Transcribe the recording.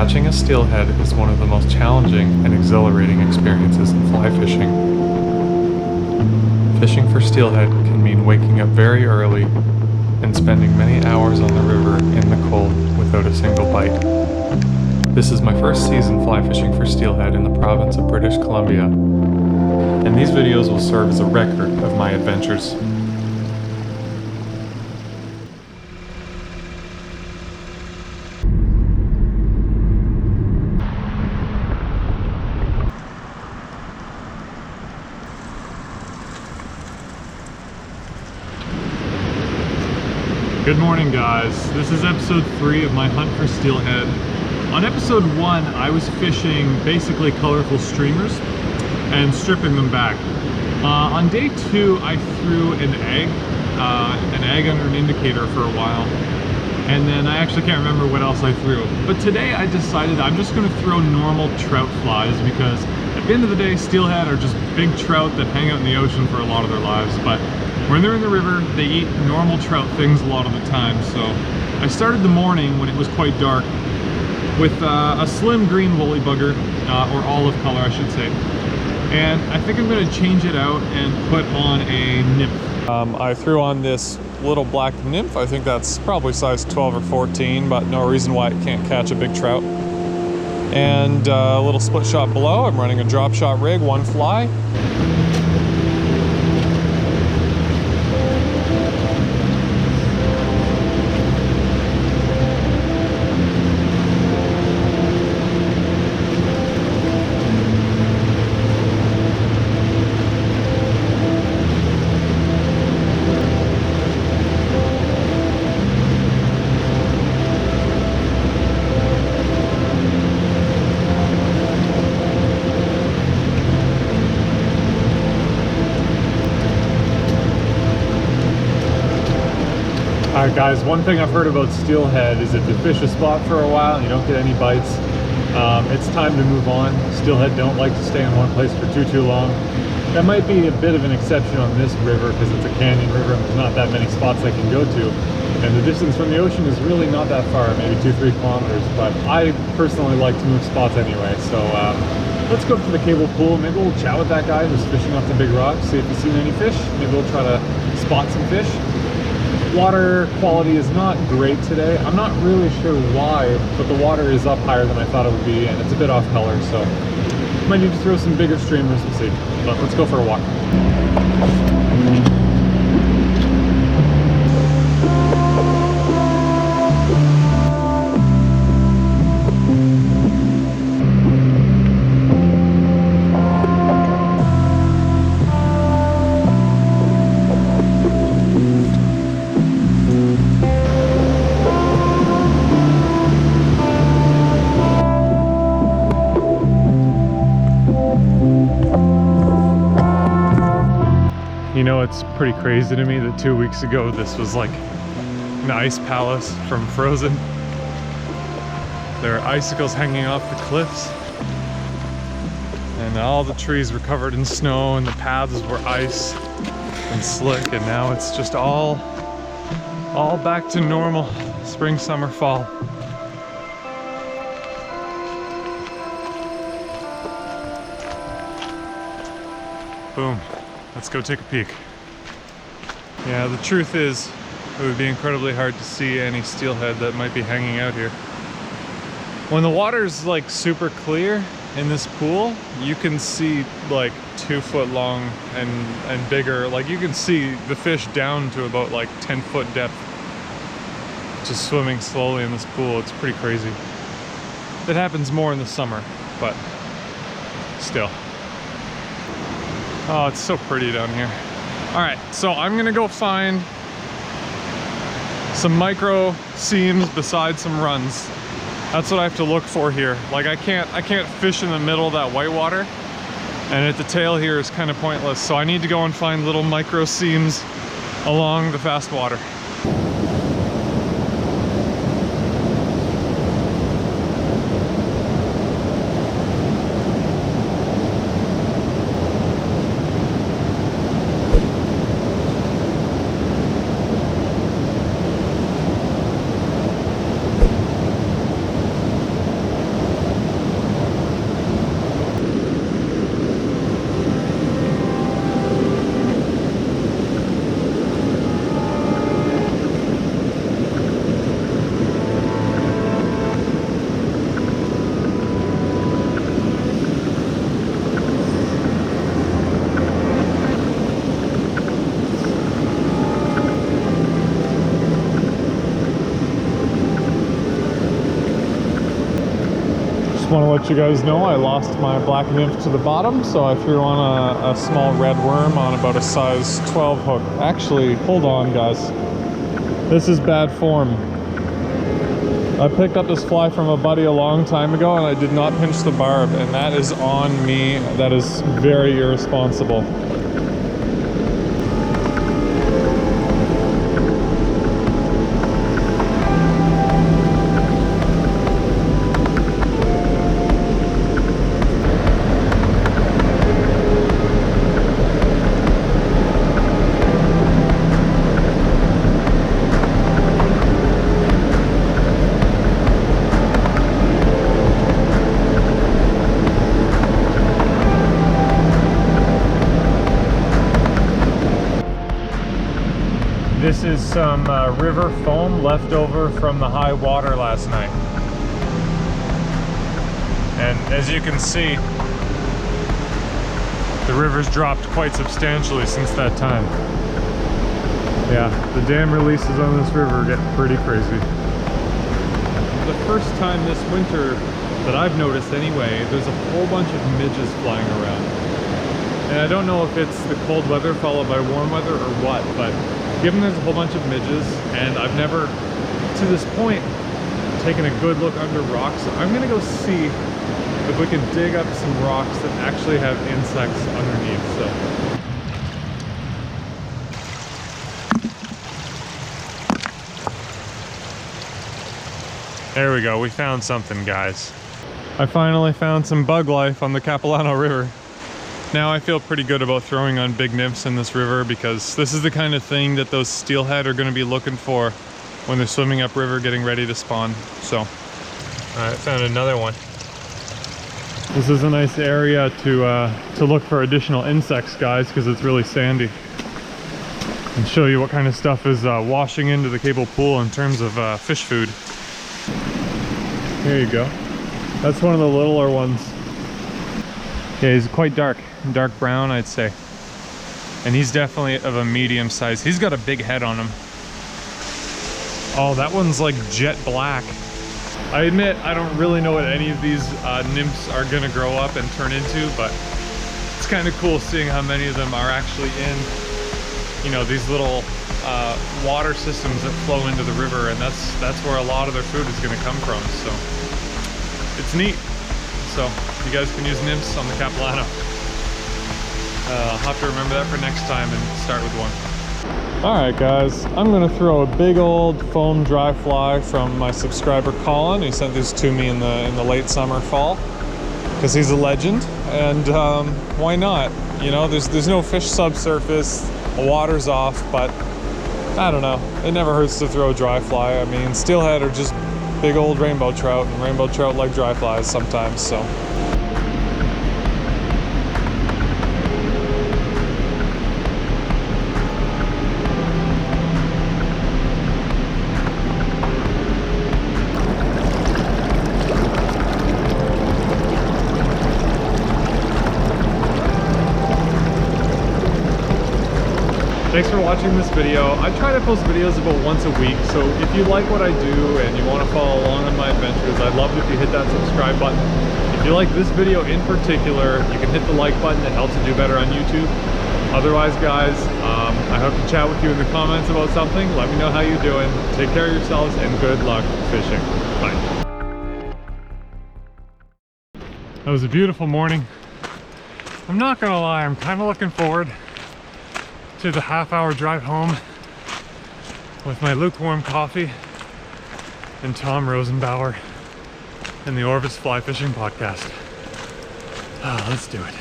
Catching a steelhead is one of the most challenging and exhilarating experiences in fly fishing. Fishing for steelhead can mean waking up very early and spending many hours on the river in the cold without a single bite. This is my first season fly fishing for steelhead in the province of British Columbia, and these videos will serve as a record of my adventures. Good morning, guys. This is episode 3 of my hunt for steelhead. On episode 1, I was fishing basically colorful streamers and stripping them back. On day 2, I threw an egg under an indicator for a while, and then I actually can't remember what else I threw. But today I decided I'm just going to throw normal trout flies, because at the end of the day, steelhead are just big trout that hang out in the ocean for a lot of their lives. But when they're in the river, they eat normal trout things a lot of the time. So I started the morning when it was quite dark with a slim green woolly bugger, or olive color I should say. And I think I'm going to change it out and put on a nymph. I threw on this little black nymph. I think that's probably size 12 or 14, but no reason why it can't catch a big trout. And a little split shot below, I'm running a drop shot rig, one fly. Alright guys, one thing I've heard about steelhead is if you fish a spot for a while and you don't get any bites, it's time to move on. Steelhead don't like to stay in one place for too long. That might be a bit of an exception on this river because it's a canyon river and there's not that many spots I can go to. And the distance from the ocean is really not that far, maybe 2-3 kilometers, but I personally like to move spots anyway. So let's go up to the cable pool. Maybe we'll chat with that guy who's fishing off the big rocks, see if he's seen any fish. Maybe we'll try to spot some fish. Water quality is not great today. I'm not really sure why, but the water is up higher than I thought it would be, and it's a bit off color, so might need to throw some bigger streamers. We'll see. But let's go for a walk. You know, it's pretty crazy to me that 2 weeks ago this was like an ice palace from Frozen. There are icicles hanging off the cliffs, and all the trees were covered in snow, and the paths were ice and slick, and now it's just all back to normal. Spring, summer, fall. Boom. Let's go take a peek. Yeah, the truth is, it would be incredibly hard to see any steelhead that might be hanging out here. When the water's like super clear in this pool, you can see like 2 foot long and bigger. Like you can see the fish down to about like 10-foot depth, just swimming slowly in this pool. It's pretty crazy. It happens more in the summer, but still. Oh, it's so pretty down here. All right, so I'm gonna go find some micro seams beside some runs. That's what I have to look for here. Like I can't fish in the middle of that white water, and at the tail here is kind of pointless. So I need to go and find little micro seams along the fast water. Just want to let you guys know I lost my black nymph to the bottom, so I threw on a small red worm on about a size 12 hook. Actually, hold on guys. This is bad form. I picked up this fly from a buddy a long time ago and I did not pinch the barb, and that is on me. That is very irresponsible. This is some river foam left over from the high water last night. And as you can see, the river's dropped quite substantially since that time. Yeah, the dam releases on this river get pretty crazy. The first time this winter that I've noticed anyway, there's a whole bunch of midges flying around. And I don't know if it's the cold weather followed by warm weather or what, but given there's a whole bunch of midges, and I've never, to this point, taken a good look under rocks, so I'm gonna go see if we can dig up some rocks that actually have insects underneath. So there we go, we found something, guys. I finally found some bug life on the Capilano River. Now I feel pretty good about throwing on big nymphs in this river, because this is the kind of thing that those steelhead are going to be looking for when they're swimming upriver getting ready to spawn. So, I found another one. This is a nice area to look for additional insects, guys, because it's really sandy. And show you what kind of stuff is washing into the cable pool in terms of fish food. Here you go. That's one of the littler ones. Yeah, he's quite dark brown, I'd say. And he's definitely of a medium size. He's got a big head on him. Oh, that one's like jet black. I admit, I don't really know what any of these nymphs are gonna grow up and turn into, but it's kind of cool seeing how many of them are actually in, you know, these little water systems that flow into the river, and that's where a lot of their food is gonna come from, so it's neat. So you guys can use nymphs on the Capilano. I'll have to remember that for next time and start with one. Alright guys, I'm gonna throw a big old foam dry fly from my subscriber Colin. He sent these to me in the late summer, fall, because he's a legend, and why not? You know, there's no fish subsurface, the water's off, but I don't know, it never hurts to throw a dry fly. I mean, steelhead are just big old rainbow trout, and rainbow trout like dry flies sometimes, so. Thanks for watching this video. I try to post videos about once a week, so if you like what I do and you want to follow along on my adventures, I'd love it if you hit that subscribe button. If you like this video in particular, you can hit the like button. It helps to do better on YouTube. Otherwise, guys, I hope to chat with you in the comments about something. Let me know how you're doing. Take care of yourselves and good luck fishing. Bye. That was a beautiful morning. I'm not gonna lie, I'm kind of looking forward to the half-hour drive home with my lukewarm coffee and Tom Rosenbauer and the Orvis Fly Fishing Podcast. Let's do it.